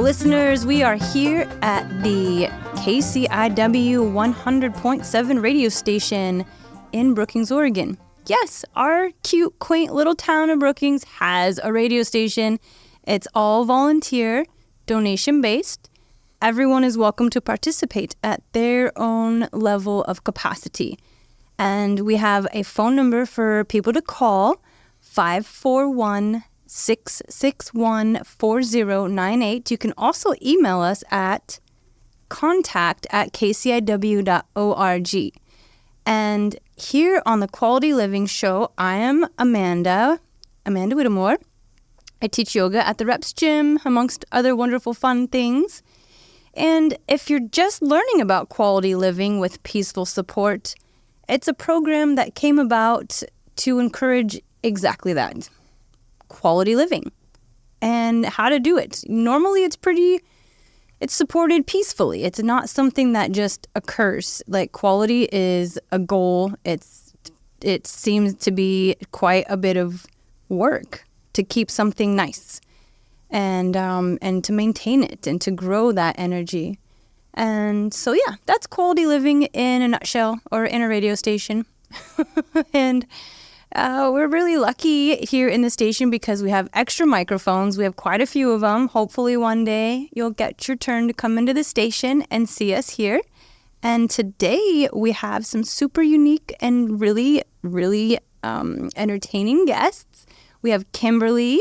listeners. We are here at the KCIW 100.7 radio station in Brookings, Oregon. Yes, our cute, quaint little town of Brookings has a radio station. It's all volunteer, donation-based. Everyone is welcome to participate at their own level of capacity. And we have a phone number for people to call, 541-661-4098. You can also email us at contact@kciw.org. And here on the Quality Living Show, I am Amanda Whittemore. I teach yoga at the Reps Gym, amongst other wonderful fun things. And if you're just learning about quality living with peaceful support, it's a program that came about to encourage exactly that, quality living, and how to do it. Normally, it's supported peacefully. It's not something that just occurs. Like, quality is a goal. It seems to be quite a bit of work to keep something nice and to maintain it and to grow that energy. And so, yeah, that's quality living in a nutshell, or in a radio station. And we're really lucky here in the station because we have extra microphones. We have quite a few of them. Hopefully one day you'll get your turn to come into the station and see us here. And today we have some super unique and really, really entertaining guests. We have Kimberly.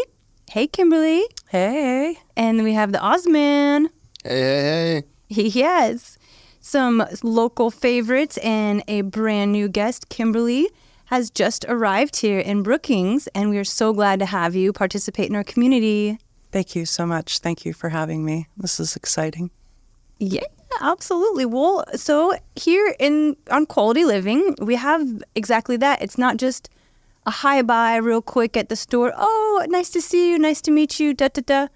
Hey, Kimberly. Hey. And we have the Ozman. Hey. He has some local favorites and a brand new guest. Kimberly has just arrived here in Brookings, and we are so glad to have you participate in our community. Thank you so much. Thank you for having me. This is exciting. Yeah, absolutely. Well, so here on Quality Living, we have exactly that. It's not just a hi-bye real quick at the store. Oh, nice to see you. Nice to meet you. Da-da-da.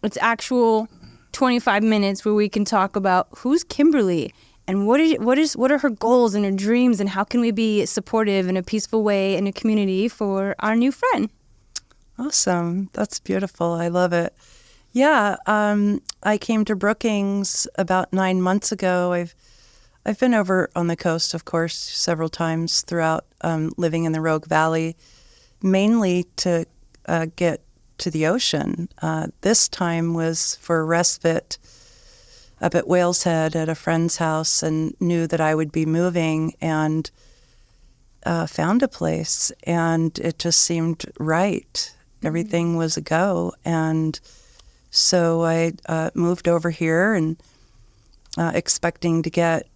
It's actual 25 minutes where we can talk about who's Kimberly and what are her goals and her dreams, and how can we be supportive in a peaceful way in a community for our new friend. Awesome. That's beautiful. I love it. Yeah, I came to Brookings about 9 months ago. I've been over on the coast, of course, several times throughout living in the Rogue Valley, mainly to get to the ocean. This time was for respite up at Whale's Head at a friend's house, and knew that I would be moving, and found a place, and it just seemed right. Everything was a go. And so I moved over here and expecting to get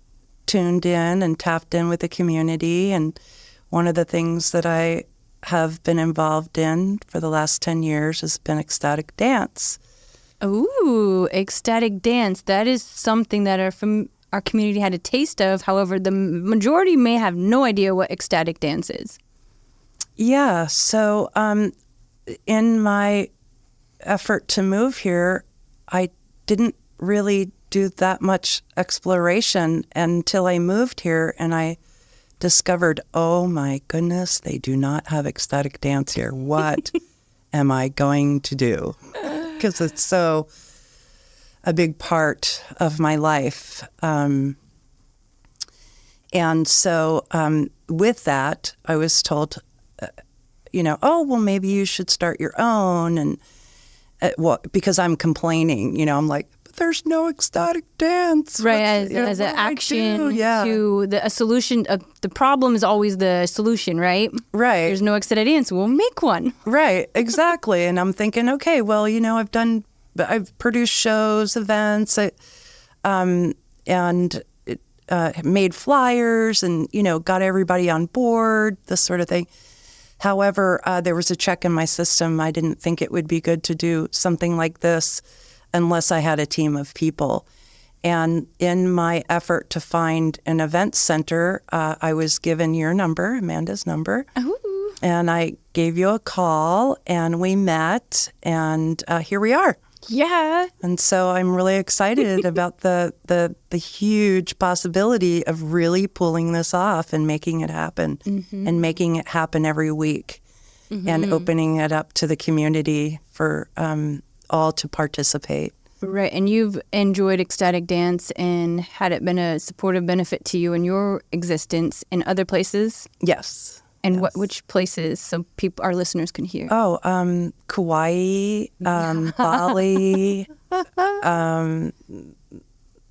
tuned in and tapped in with the community. And one of the things that I have been involved in for the last 10 years has been ecstatic dance. Ooh, ecstatic dance. That is something that our community had a taste of. However, the majority may have no idea what ecstatic dance is. Yeah, so in my effort to move here, I didn't really do that much exploration until I moved here, and I discovered, oh my goodness, they do not have ecstatic dance here. What am I going to do? Because it's so a big part of my life. And so with that, I was told, oh, well, maybe you should start your own. And because I'm complaining, I'm like, but there's no ecstatic dance. Right, as an action to a solution. The problem is always the solution, right? Right. There's no ecstatic dance. We'll make one. Right, exactly. And I'm thinking, okay, well, I've produced shows, events, and made flyers, and, got everybody on board, this sort of thing. However, there was a check in my system. I didn't think it would be good to do something like this unless I had a team of people. And in my effort to find an event center, I was given your number, Amanda's number. Ooh. And I gave you a call, and we met, and here we are. Yeah. And so I'm really excited about the huge possibility of really pulling this off and making it happen, and making it happen every week, and opening it up to the community for all to participate. Right. And you've enjoyed ecstatic dance, and had it been a supportive benefit to you in your existence in other places? Yes. And Yes. which places, so people, our listeners can hear? Oh, Kauai, Bali,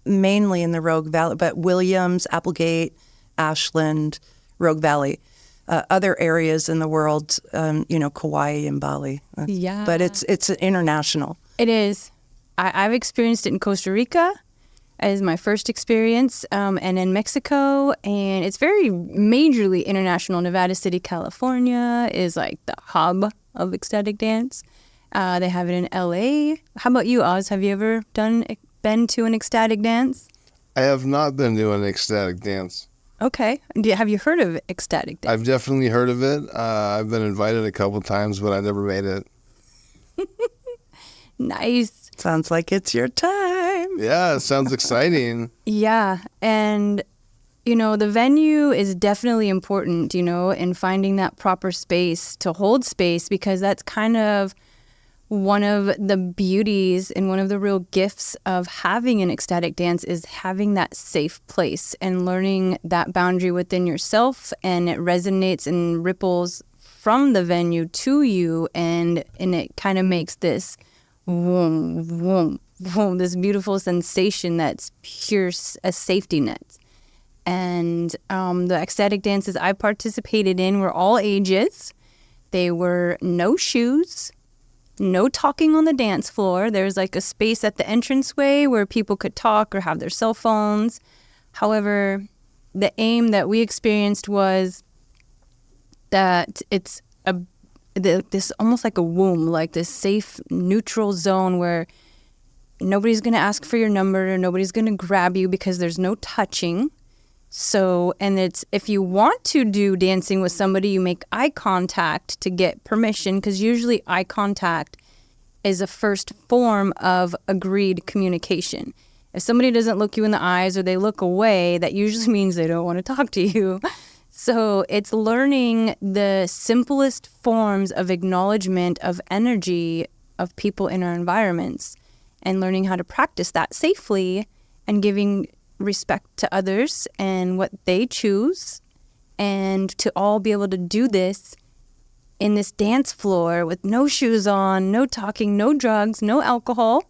mainly in the Rogue Valley, but Williams, Applegate, Ashland, Rogue Valley. Other areas in the world, Kauai and Bali. Yeah. But it's international. It is. I've experienced it in Costa Rica as my first experience, and in Mexico, and it's very majorly international. Nevada City, California is like the hub of ecstatic dance. They have it in LA. How about you, Oz? Have you ever been to an ecstatic dance? I have not been to an ecstatic dance. Okay. Have you heard of ecstatic dance? I've definitely heard of it. I've been invited a couple times, but I never made it. Nice. Sounds like it's your time. Yeah, it sounds exciting. Yeah. And, the venue is definitely important, in finding that proper space to hold space, because that's kind of one of the beauties and one of the real gifts of having an ecstatic dance is having that safe place and learning that boundary within yourself, and it resonates and ripples from the venue to you, and it kind of makes this vroom, vroom, vroom, this beautiful sensation that's pure a safety net. And the ecstatic dances I participated in were all ages. They were no shoes, no talking on the dance floor. There's like a space at the entranceway where people could talk or have their cell phones. However, the aim that we experienced was that it's this almost like a womb, like this safe, neutral zone where nobody's going to ask for your number, nobody's going to grab you because there's no touching. So, and it's, if you want to do dancing with somebody, you make eye contact to get permission, because usually eye contact is a first form of agreed communication. If somebody doesn't look you in the eyes or they look away, that usually means they don't want to talk to you. So it's learning the simplest forms of acknowledgement of energy of people in our environments, and learning how to practice that safely and giving respect to others and what they choose, and to all be able to do this in this dance floor with no shoes on, no talking, no drugs, no alcohol,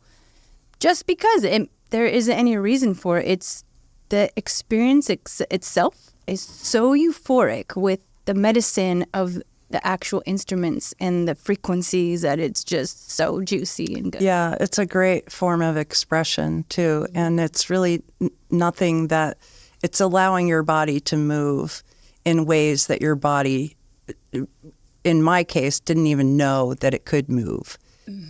just because there isn't any reason for it. It's the experience itself is so euphoric with the medicine of the actual instruments and the frequencies that it's just so juicy and good. Yeah, it's a great form of expression too. And it's really nothing that, it's allowing your body to move in ways that your body, in my case, didn't even know that it could move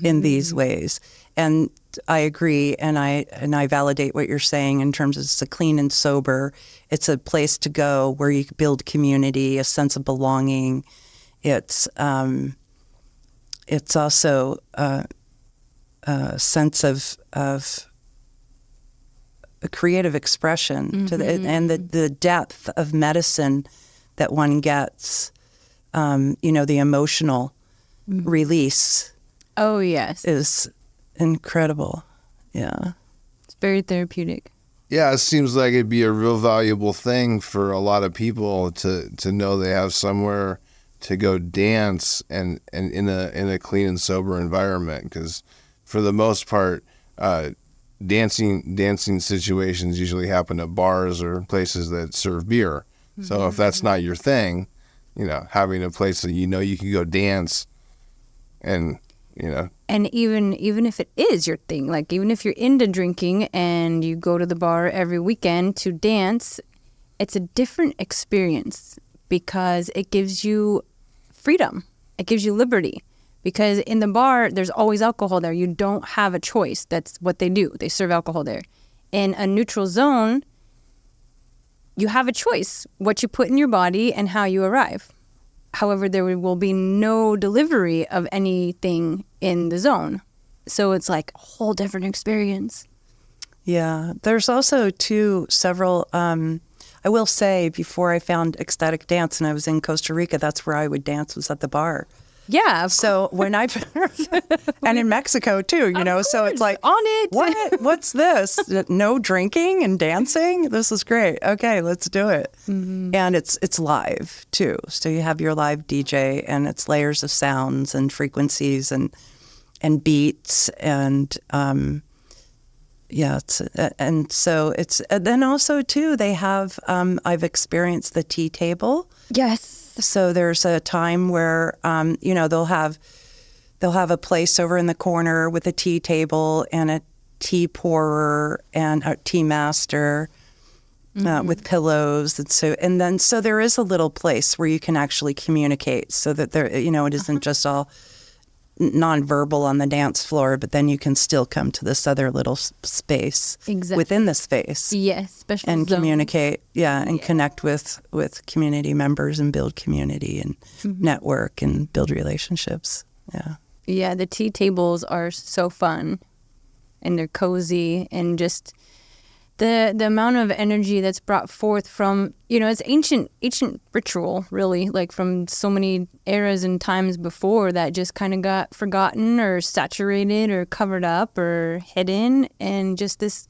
in these ways. And I agree, and I validate what you're saying in terms of it's a clean and sober. It's a place to go where you can build community, a sense of belonging. It's also a sense of a creative expression to and the depth of medicine that one gets. The emotional release. Oh, yes. Is incredible. Yeah. It's very therapeutic. Yeah, it seems like it'd be a real valuable thing for a lot of people to know they have somewhere to go dance and in a clean and sober environment, because for the most part, dancing situations usually happen at bars or places that serve beer. So if that's not your thing, having a place that you can go dance and And even if it is your thing, like even if you're into drinking and you go to the bar every weekend to dance, it's a different experience because it gives you freedom. It gives you liberty. Because in the bar, there's always alcohol there. You don't have a choice. That's what they do. They serve alcohol there. In a neutral zone, you have a choice what you put in your body and how you arrive. However, there will be no delivery of anything in the zone. So it's like a whole different experience. Yeah. There's also several, I will say, before I found ecstatic dance and I was in Costa Rica, that's where I would dance, was at the bar. Yeah. So when I and in Mexico too, so it's like on it. What's this? No drinking and dancing? This is great. Okay, let's do it. Mm-hmm. And it's live too. So you have your live DJ, and it's layers of sounds and frequencies and beats and and then also too they have I've experienced the tea table. Yes. So there's a time where, they'll have a place over in the corner with a tea table and a tea pourer and a tea master with pillows. And so there is a little place where you can actually communicate so that there, it isn't just all nonverbal on the dance floor, but then you can still come to this other little space within the space. Yes, special and zone. Communicate, and connect with community members and build community and network and build relationships. Yeah. Yeah, the tea tables are so fun, and they're cozy, and just the amount of energy that's brought forth from, it's ancient ritual, really, like from so many eras and times before that just kind of got forgotten or saturated or covered up or hidden. And just this,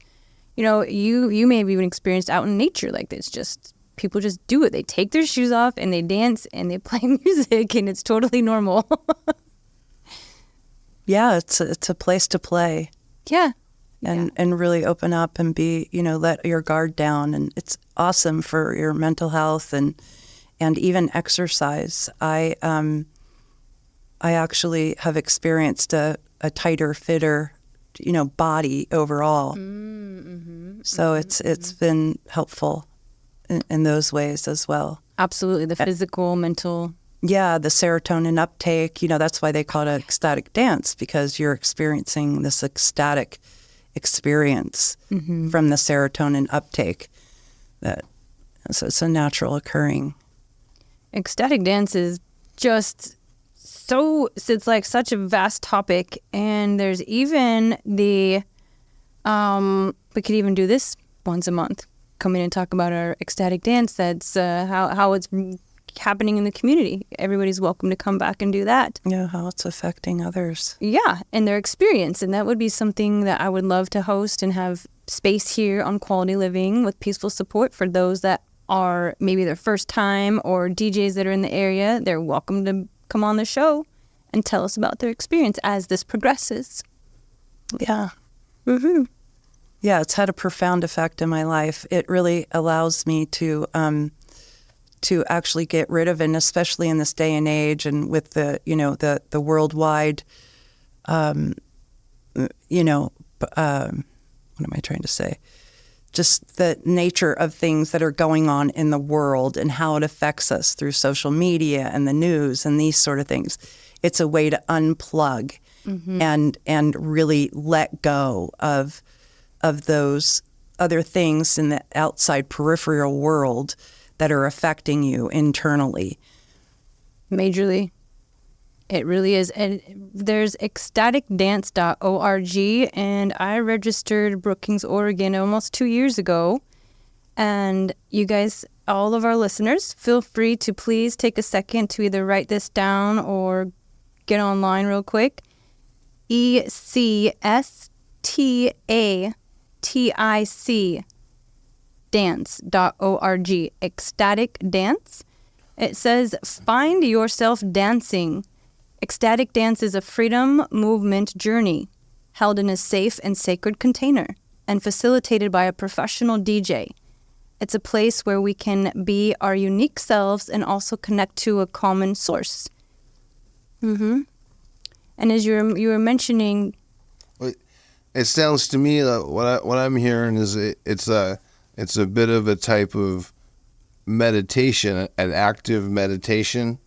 you may have even experienced out in nature like this, just people just do it. They take their shoes off and they dance and they play music, and it's totally normal. Yeah, it's a place to play. Yeah. And really open up and be, let your guard down. And it's awesome for your mental health and even exercise. I actually have experienced a tighter, fitter, body overall. So it's been helpful in those ways as well. Absolutely. The physical, mental. Yeah, the serotonin uptake, that's why they call it ecstatic dance, because you're experiencing this ecstatic experience from the serotonin uptake. So it's a natural occurring. Ecstatic dance is just it's like such a vast topic, and there's even we could even do this once a month, come in and talk about our ecstatic dance. That's how it's happening in the community. Everybody's welcome to come back and do that. Yeah, how it's affecting others. Yeah, and their experience. And that would be something that I would love to host and have space here on Quality Living with peaceful support for those that are maybe their first time, or DJs that are in the area. They're welcome to come on the show and tell us about their experience as this progresses. Yeah. Mm-hmm. Yeah, it's had a profound effect in my life. It really allows me to actually get rid of it, and especially in this day and age, and with the worldwide, what am I trying to say? Just the nature of things that are going on in the world and how it affects us through social media and the news and these sort of things. It's a way to unplug and really let go of those other things in the outside peripheral world that are affecting you internally. Majorly. It really is. And there's ecstaticdance.org, and I registered Brookings, Oregon almost 2 years ago. And you guys, all of our listeners, feel free to please take a second to either write this down or get online real quick. ECSTATIC dance.org. Ecstatic dance. It says, find yourself dancing. Ecstatic dance is a freedom movement journey held in a safe and sacred container and facilitated by a professional DJ. It's a place where we can be our unique selves and also connect to a common source. And as you were mentioning, it sounds to me like what I'm hearing is it's a bit of a type of meditation, an active meditation.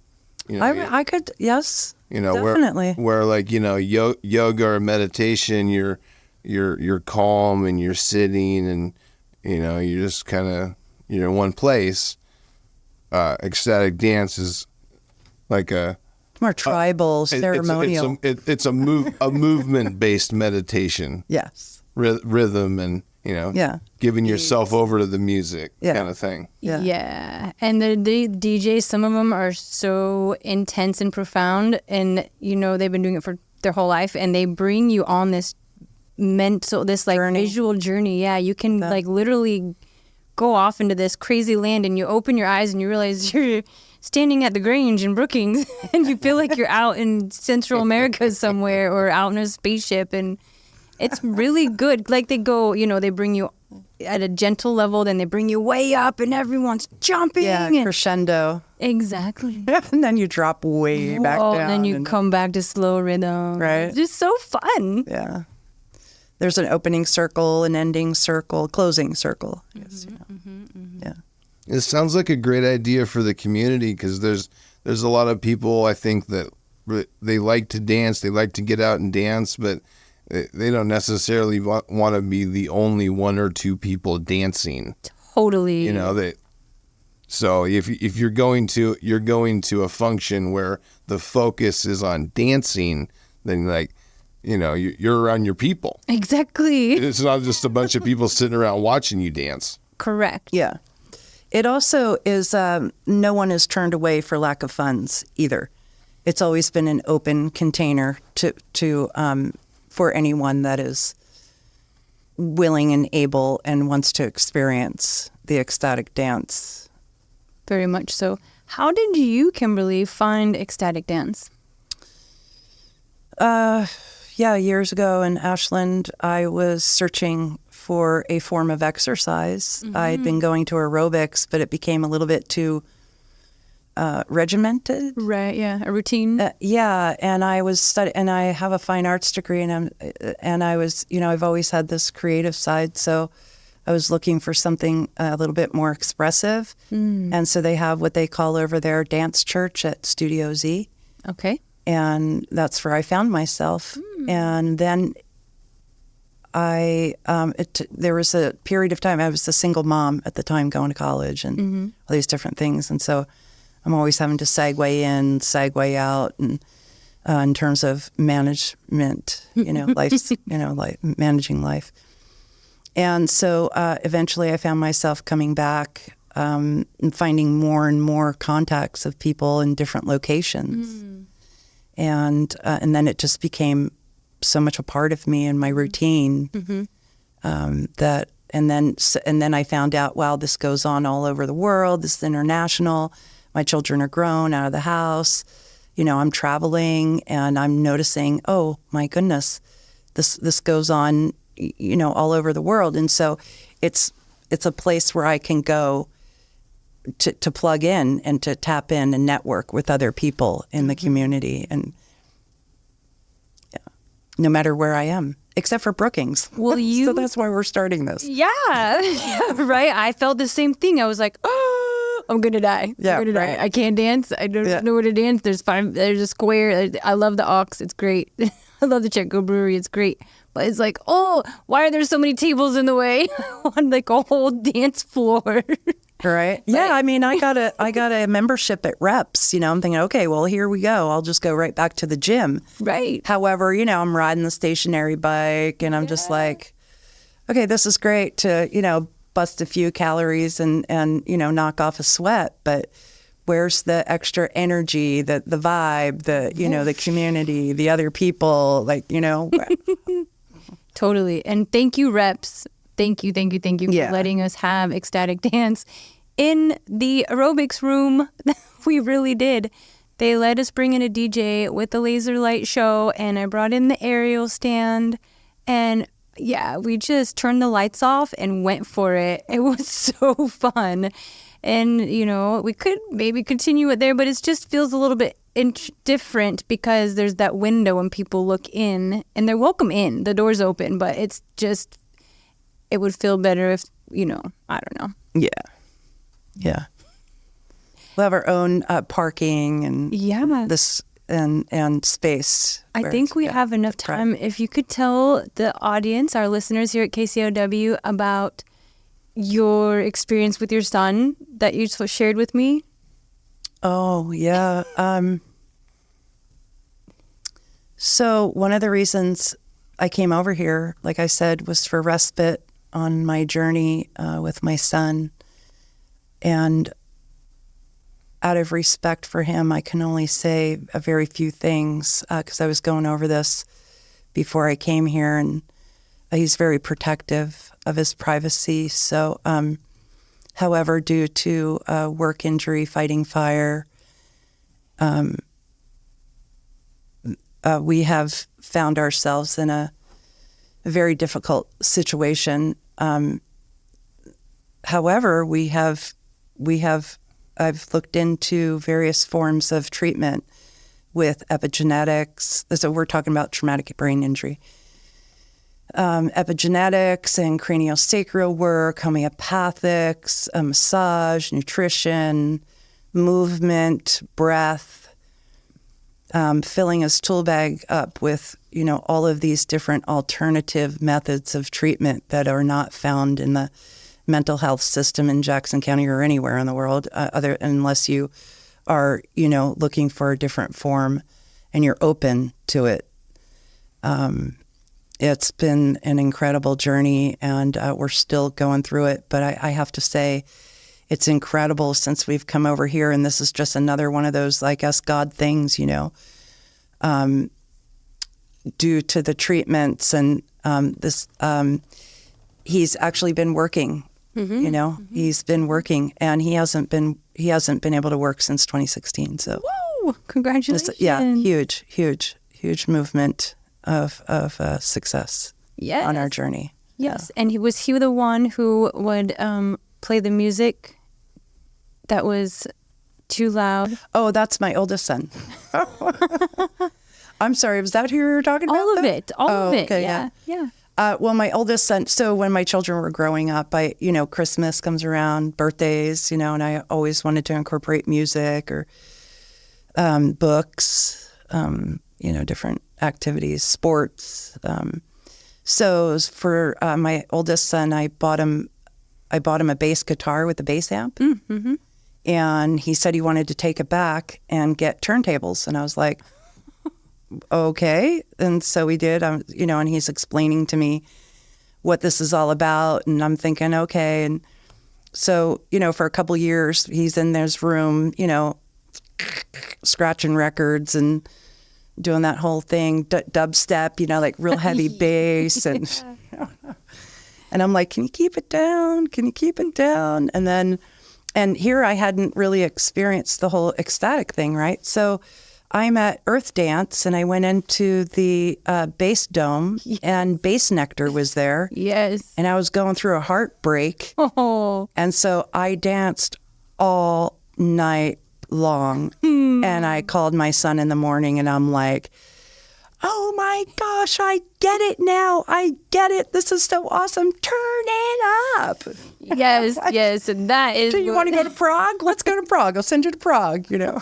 I could, yes, definitely. Where like yoga or meditation, you're calm and you're sitting and you're just kind of in one place. Ecstatic dance is like a more tribal, ceremonial. It's a movement based meditation. Yes, Rhythm and Yeah. giving yourself over to the music Yeah. kind of thing. Yeah. And the DJs, some of them are so intense and profound, and they've been doing it for their whole life, and they bring you on this like Journey. visual journey. Yeah, you can like literally go off into this crazy land, and you open your eyes and you realize you're standing at the Grange in Brookings, and you feel like you're out in Central America somewhere, or out in a spaceship, and it's really good. Like they go, they bring you at a gentle level, then they bring you way up, and everyone's jumping. Yeah, and- crescendo. Exactly. And then you drop way back down. And then you and- come back to slow rhythm. Right. It's just so fun. Yeah. There's an opening circle, an ending circle, closing circle. I guess, Yeah. It sounds like a great idea for the community, because there's a lot of people, I think, that they like to dance, they like to get out and dance, but they don't necessarily want to be the only one or two people dancing. Totally. So if you're going to a function where the focus is on dancing, then you're around your people. Exactly. It's not just a bunch of people sitting around watching you dance. Correct. Yeah. It also is, no one is turned away for lack of funds either. It's always been an open container for anyone that is willing and able and wants to experience the ecstatic dance. Very much so. How did you, Kimberly, find ecstatic dance? Years ago in Ashland, I was searching for a form of exercise. Mm-hmm. I'd been going to aerobics, but it became a little bit too regimented. Right, yeah. A routine. And I was studying, and I have a fine arts degree, and I was, I've always had this creative side, so I was looking for something a little bit more expressive. And so they have what they call over there dance church at Studio Z. Okay. And that's where I found myself. And then there was a period of time, I was a single mom at the time going to college and all these different things. And so I'm always having to segue in, segue out, and in terms of management, life's, like managing life. And so eventually I found myself coming back and finding more and more contacts of people in different locations. And then it just became so much a part of me and my routine and then I found out, wow, this goes on all over the world. This is international. My children are grown, out of the house. I'm traveling, and I'm noticing, oh my goodness, this goes on, all over the world. And so it's a place where I can go to plug in and to tap in and network with other people in the community, and no matter where I am, except for Brookings. Well, so that's why we're starting this. Yeah. Right. I felt the same thing. I was like, oh, I'm going to die. Yeah, I'm gonna die. right. I can't dance. I don't know where to dance. There's a square. I love the Ox. It's great. I love the Chetco Brewery. It's great. But it's like, oh, why are there so many tables in the way on like a whole dance floor? Right. Yeah. I mean, I got a membership at Reps. I'm thinking, okay, well, here we go. I'll just go right back to the gym. Right. However, I'm riding the stationary bike, and I'm just like, okay, this is great to, bust a few calories and knock off a sweat. But where's the extra energy, the vibe, the community, the other people, Totally. And thank you, Reps. Thank you Yeah. for letting us have ecstatic dance in the aerobics room. We really did. They let us bring in a DJ with the laser light show, and I brought in the aerial stand, and yeah, we just turned the lights off and went for it. It was so fun. And, we could maybe continue it there, but it just feels a little bit different because there's that window when people look in, and they're welcome in. The door's open, but it's just, it would feel better if, I don't know. Yeah. Yeah. We'll have our own parking and this and space. I think we have enough time. If you could tell the audience, our listeners here at KCOW, about your experience with your son that you shared with me. Oh, yeah. So one of the reasons I came over here, like I said, was for respite on my journey with my son. And out of respect for him, I can only say a very few things because I was going over this before I came here, and he's very protective of his privacy. So, however, due to work injury, fighting fire, we have found ourselves in a very difficult situation. However, I've looked into various forms of treatment with epigenetics. So we're talking about traumatic brain injury. Epigenetics and craniosacral work, homeopathics, massage, nutrition, movement, breath, filling his tool bag up with, all of these different alternative methods of treatment that are not found in the mental health system in Jackson County or anywhere in the world, unless you are, looking for a different form and you're open to it. It's been an incredible journey, and we're still going through it. But I have to say, it's incredible since we've come over here, and this is just another one of those, I guess, God things, due to the treatments and he's actually been working. He's been working, and he hasn't been able to work since 2016. So, woo! Congratulations! Huge movement of success on our journey. Yes, and was he the one who would play the music that was too loud? Oh, that's my oldest son. I'm sorry, was that who you were talking about? All of it. Okay, yeah. Well, my oldest son, so when my children were growing up, Christmas comes around, birthdays, and I always wanted to incorporate music or books, different activities, sports. So for my oldest son, I bought him a bass guitar with a bass amp. Mm-hmm. And he said he wanted to take it back and get turntables. And I was like, okay. And so we did, and he's explaining to me what this is all about. And I'm thinking, okay. And so, for a couple years, he's in this room, scratching records and doing that whole thing, dubstep, like real heavy bass. And, and I'm like, can you keep it down? Can you keep it down? And here I hadn't really experienced the whole ecstatic thing, right? So I'm at Earth Dance, and I went into the Bass Dome, and Bass Nectar was there. Yes. And I was going through a heartbreak. Oh. And so I danced all night long. And I called my son in the morning, and I'm like, oh my gosh, I get it now. I get it. This is so awesome. Turn it up. Yes. And that is... Do you want to go to Prague? Let's go to Prague. I'll send you to Prague, Do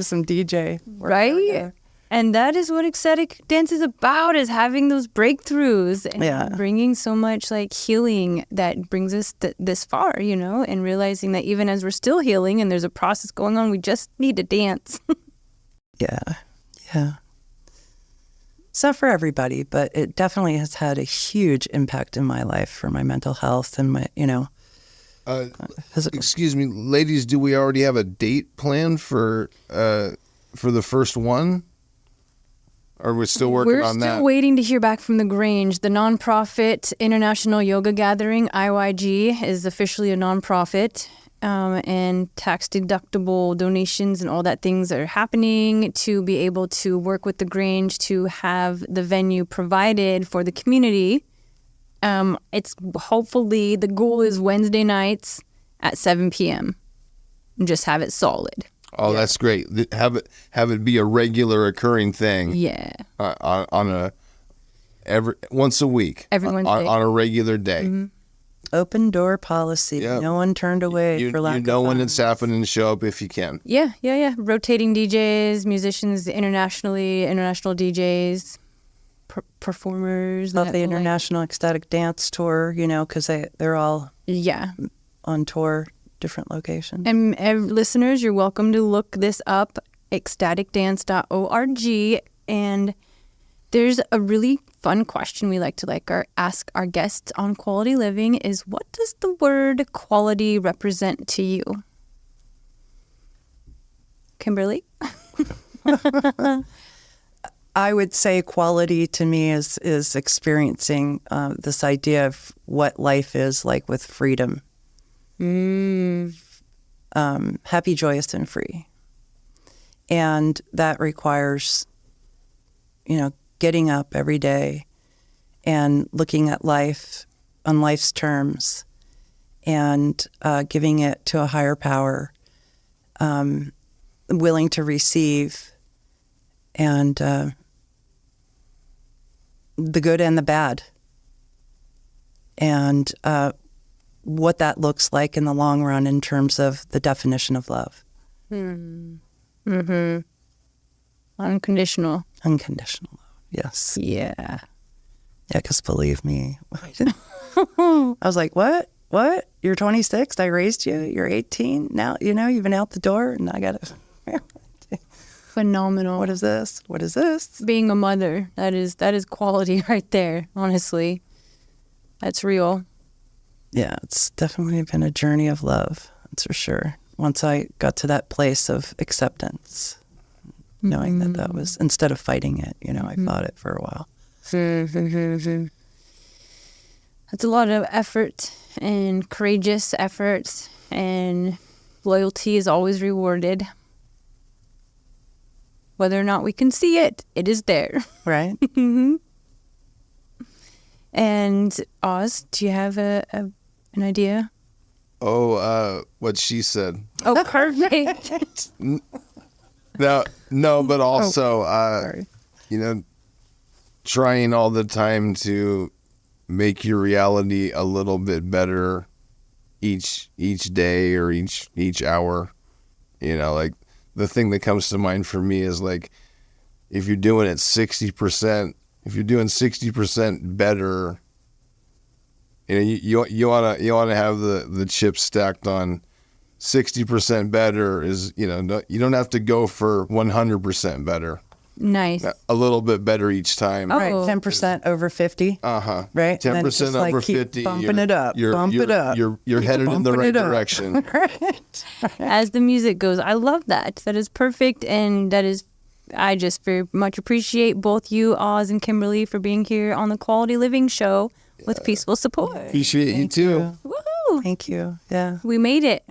some DJ. Right? And that is what ecstatic dance is about, is having those breakthroughs and bringing so much healing that brings us this far, and realizing that even as we're still healing and there's a process going on, we just need to dance. Yeah. It's not for everybody, but it definitely has had a huge impact in my life for my mental health and my, physical. Excuse me, ladies, do we already have a date planned for the first one? Or are we still working on that? We're still waiting to hear back from the Grange. The nonprofit International Yoga Gathering, IYG, is officially a nonprofit. And tax-deductible donations and all that things are happening to be able to work with the Grange to have the venue provided for the community. It's hopefully, the goal is Wednesday nights at 7 p.m. Just have it solid. Oh, that's great. Have it be a regular occurring thing. Yeah. Once a week. Every Wednesday. On a regular day. Mm-hmm. Open door policy. Yep. No one turned away for lack of funds. When it's happening, show up if you can. Yeah. Rotating DJs, musicians international DJs, performers. Love the International Ecstatic Dance Tour, because they're all on tour, different locations. And listeners, you're welcome to look this up, ecstaticdance.org, and There's a really fun question we like to ask our guests on quality living is, what does the word quality represent to you? Kimberly? I would say quality to me is experiencing this idea of what life is like with freedom. Happy, joyous, and free. And that requires, getting up every day and looking at life on life's terms and giving it to a higher power, willing to receive, and the good and the bad, and what that looks like in the long run in terms of the definition of love. Unconditional. Unconditional love, yes. Yeah. Yeah, because believe me, I was like, what? What? You're 26? I raised you? You're 18? Now, you've been out the door and I got to... Phenomenal. What is this? What is this? Being a mother, that is quality right there, honestly. That's real. Yeah, it's definitely been a journey of love, that's for sure. Once I got to that place of acceptance, knowing that was, instead of fighting it, I fought it for a while. That's a lot of effort and courageous efforts, and loyalty is always rewarded. Whether or not we can see it, it is there. Right? And Oz, do you have an idea? Oh, what she said. Oh, perfect. No, but also, sorry. trying all the time to make your reality a little bit better each day or each hour. Like the thing that comes to mind for me is like, if you're doing it 60%, if you're doing 60% better, you want to have the chips stacked on 60% better is, you don't have to go for 100% better. Nice. A little bit better each time. Oh. Right, 10% over 50. Uh-huh. Right? 10% over 50. Bumping it up. Bump it up. You're headed in the right direction. Right. As the music goes. I love that. That is perfect. And I just very much appreciate both you, Oz and Kimberly, for being here on the Quality Living Show with Peaceful Support. Appreciate you too. Woohoo! Thank you. Yeah. We made it.